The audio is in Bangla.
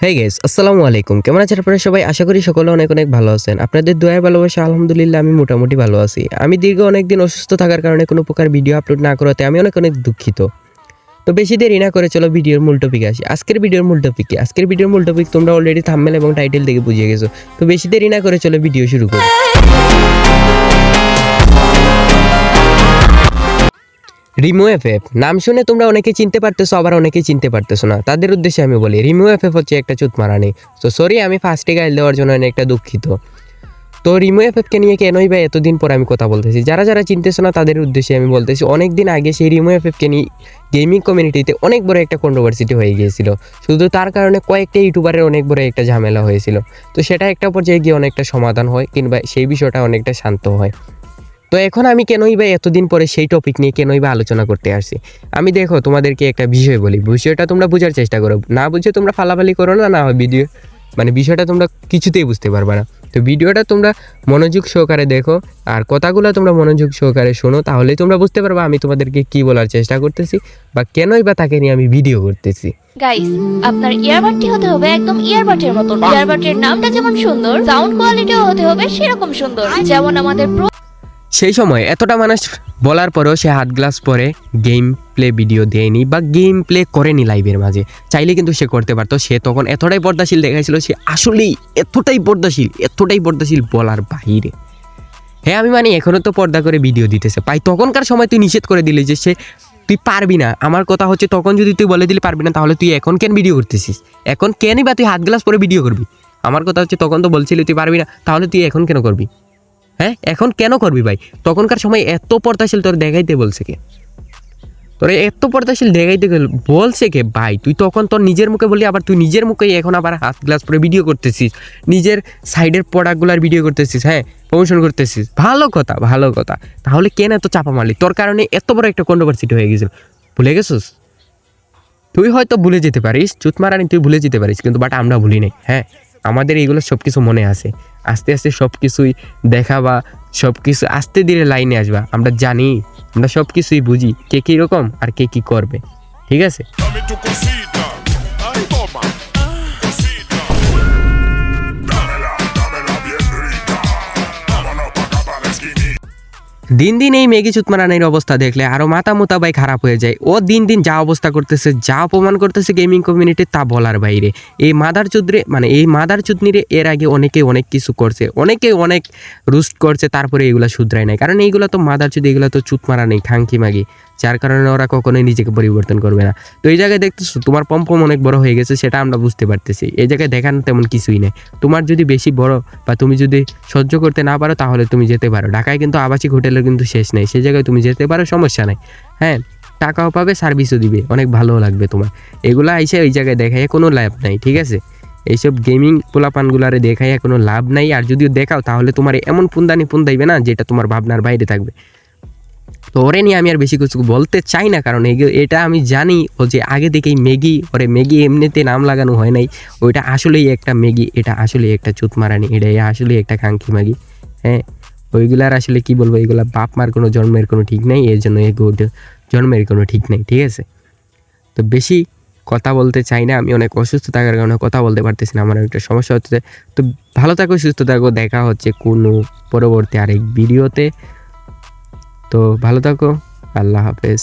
হেই গাইস, আসসালামু আলাইকুম। কেমন আছেন আপনারা সবাই? আশা করি সকলে অনেক অনেক ভালো আছেন। আপনাদের দোয়ায় ভালোবাসা আলহামদুলিল্লাহ আমি মোটামুটি ভালো আছি। আমি দীর্ঘ অনেকদিন অসুস্থ থাকার কারণে কোনো প্রকার ভিডিও আপলোড না করাতে আমি অনেক অনেক দুঃখিত। তো বেশি দেরি না করে চলো ভিডিওর মূল টপিকে আসি। আজকের ভিডিওর মূল টপিক কি? আজকের ভিডিওর মূল টপিক তোমরা অলরেডি থাম্বনেল এবং টাইটেল দেখে বুঝে গেছো। তো বেশি দেরি না করে চলো ভিডিও শুরু করি। রিমো এফএফ নাম শুনে তোমরা অনেকে চিনতে পারতেছো, আবার অনেকে চিনতে পারতেছো না। তাদের উদ্দেশ্যে আমি বলি রিমো এফএফ হচ্ছে একটা চুতমারানি। তো সরি, আমি ফার্স্টে গাইল দেওয়ার জন্য অনেকটা দুঃখিত। তো রিমো এফএফকে নিয়ে কেনই বা এতদিন পর আমি কথা বলতেছি, যারা যারা চিনতেছো না তাদের উদ্দেশ্যে আমি বলতেছি, অনেক দিন আগে সেই রিমো এফএফকে নিয়ে গেমিং কমিউনিটিতে অনেক বড় একটা কন্ট্রোভার্সিটি হয়ে গিয়েছিল। শুধু তার কারণে কয়েকটা ইউটিউবারের অনেক বড় একটা ঝামেলা হয়েছিল। তো সেটা একটা পর্যায়ে গিয়ে অনেকটা সমাধান হয়, কিংবা সেই বিষয়টা অনেকটা শান্ত হয়। তো এখন আমি কেনই বা এতদিন পরে সেই টপিক নিয়ে কেনই বা আলোচনা করতে আসছি। আমি দেখো তোমাদেরকে একটা বিষয় বলি, বিষয়টা তোমরা বোঝার চেষ্টা করো, না বুঝে তোমরা ফালাফালি করো না, না হয় ভিডিও বিষয়টা তোমরা কিছুতেই বুঝতে পারবে না। তো ভিডিওটা তোমরা মনোযোগ সহকারে দেখো, আর কথাগুলো তোমরা মনোযোগ সহকারে শোনো, তাহলেই তোমরা বুঝতে পারবে আমি তোমাদেরকে কি বলার চেষ্টা করতেছি বা কেনই বা তাকে নিয়ে আমি ভিডিও করতেছি। গাইস, আপনার ইয়ারবাডটি হতে হবে একদম ইয়ারবাডের মতন। ইয়ারবাডের নামটা যেমন সুন্দর, সাউন্ড কোয়ালিটিও হতে হবে সেরকম সুন্দর, যেমন আমাদের সেই সময় এতটা মানুষ বলার পরেও সে হাত গ্লাস পরে গেম প্লে ভিডিও দেয়নি বা গেম প্লে করেনি লাইভের মাঝে। চাইলে কিন্তু সে করতে পারতো। সে তখন এতটাই পর্দাশীল দেখাইছিল, সে আসলেই এতটাই পর্দাশীল বলার বাহিরে। হ্যাঁ, আমি মানে এখনও তো পর্দা করে ভিডিও দিতেছে পাই, তখনকার সময় তুই নিষেধ করে দিলি যে তুই পারবি না। আমার কথা হচ্ছে, তখন যদি তুই বলে দিলি পারবি না, তাহলে তুই এখন কেন ভিডিও করতেছিস? এখন কেনই বা তুই হাত গ্লাস পরে ভিডিও করবি? আমার কথা হচ্ছে, তখন তো বলছিলি তুই পারবি না, তাহলে তুই এখন কেন করবি? হ্যাঁ, এখন কেন করবি ভাই? তখনকার সময় এত পর্দাশীল তোর দেখাইতে বলছে কে? তোর এত পর্দাশীল দেখাইতে বলছে কে ভাই? তুই তখন তোর নিজের মুখে বলি, আবার তুই নিজের মুখেই এখন আবার হাত গ্লাস পরে ভিডিও করতেছিস, নিজের সাইডের প্রোডাক্টগুলার ভিডিও করতেছিস, হ্যাঁ প্রমোশন করতেছিস। ভালো কথা। তাহলে কেন এত চাপা মারলি? তোর কারণে এত বড় একটা কন্ট্রোভার্সিটি হয়ে গেছিল, ভুলে গেছিস? তুই হয়তো ভুলে যেতে পারিস, চুতমারানি তুই ভুলে যেতে পারিস, কিন্তু বাট আমরা ভুলি নাই। হ্যাঁ, আমাদের এইগুলো সব কিছু মনে আছে। আস্তে আস্তে সব কিছুই দেখাবা, সব কিছু আস্তে ধীরে লাইনে আসবা। আমরা জানি, আমরা সব কিছুই বুঝি কে কী রকম আর কে কী করবে। ঠিক আছে? Dame tu cosita, ay toma, cosita. Dámela bien rica. Vámonos pa' acá pa' la esquinita. দিন দিন এই মেগি চুতমারানির অবস্থা দেখলে আরও মাথা ভাই খারাপ হয়ে যায়। ও দিন দিন যা অবস্থা করতেছে, যা অপমান করতেছে গেমিং কমিউনিটি, তা বলার বাইরে। এই মাদার চুদনিরে এর আগে অনেকে অনেক কিছু করছে, অনেকে অনেক রুস্ট করছে, তারপরে এগুলো শুধরায় নাই। কারণ এইগুলো তো মাদার চুদ, এগুলো তো চুতমারানি খাঙ্কি মাগি, যার কারণে ওরা কখনোই নিজেকে পরিবর্তন করবে না। তো এই জায়গায় দেখতেছো তোমার পম্পম অনেক বড় হয়ে গেছে, সেটা আমরা বুঝতে পারতেছি। এই জায়গায় দেখানো তেমন কিছুই নেই। তোমার যদি বেশি বড় বা তুমি যদি সহ্য করতে না পারো, তাহলে তুমি যেতে পারো। ঢাকায় কিন্তু আবাসিক হোটেলের কিন্তু শেষ নেই, সেই জায়গায় তুমি যেতে পারো, সমস্যা নাই। হ্যাঁ, টাকাও পাবে, সার্ভিসও দিবে, অনেক ভালোও লাগবে তোমার। এগুলো আইসে ওই জায়গায় দেখায় কোনো লাভ নাই। ঠিক আছে? এইসব গেমিং পোলাপানগুলারে দেখাইয়া কোনো লাভ নাই। আর যদিও দেখাও, তাহলে তোমার এমন পুন্দাইবে না যেটা তোমার ভাবনার বাইরে থাকবে। তো ওরে নিয়ে আমি আর বেশি কিছু বলতে চাই না, কারণ এটা আমি জানি ও যে আগে থেকেই ম্যাগি এমনিতে নাম লাগানো হয় নাই। ওইটা আসলেই একটা ম্যাগি, এটা আসলেই একটা চুতমারানি, এটা আসলেই একটা খাঙ্কি মাগি। হ্যাঁ, ওইগুলার আসলে কি বলবো, এগুলা বাপ মার কোনো জন্মের কোনো ঠিক নাই, এর জন্য জন্মের কোনো ঠিক নাই। ঠিক আছে? তো বেশি কথা বলতে চাই না, আমি অনেক অসুস্থ থাকার কারণে কথা বলতে পারতেছি না, আমার একটা সমস্যা হচ্ছে। তো ভালো থাকো, সুস্থ থাকো, দেখা হচ্ছে কোনো পরবর্তী আরেক ভিডিওতে। তো ভালো থাকো, আল্লাহ হাফেজ।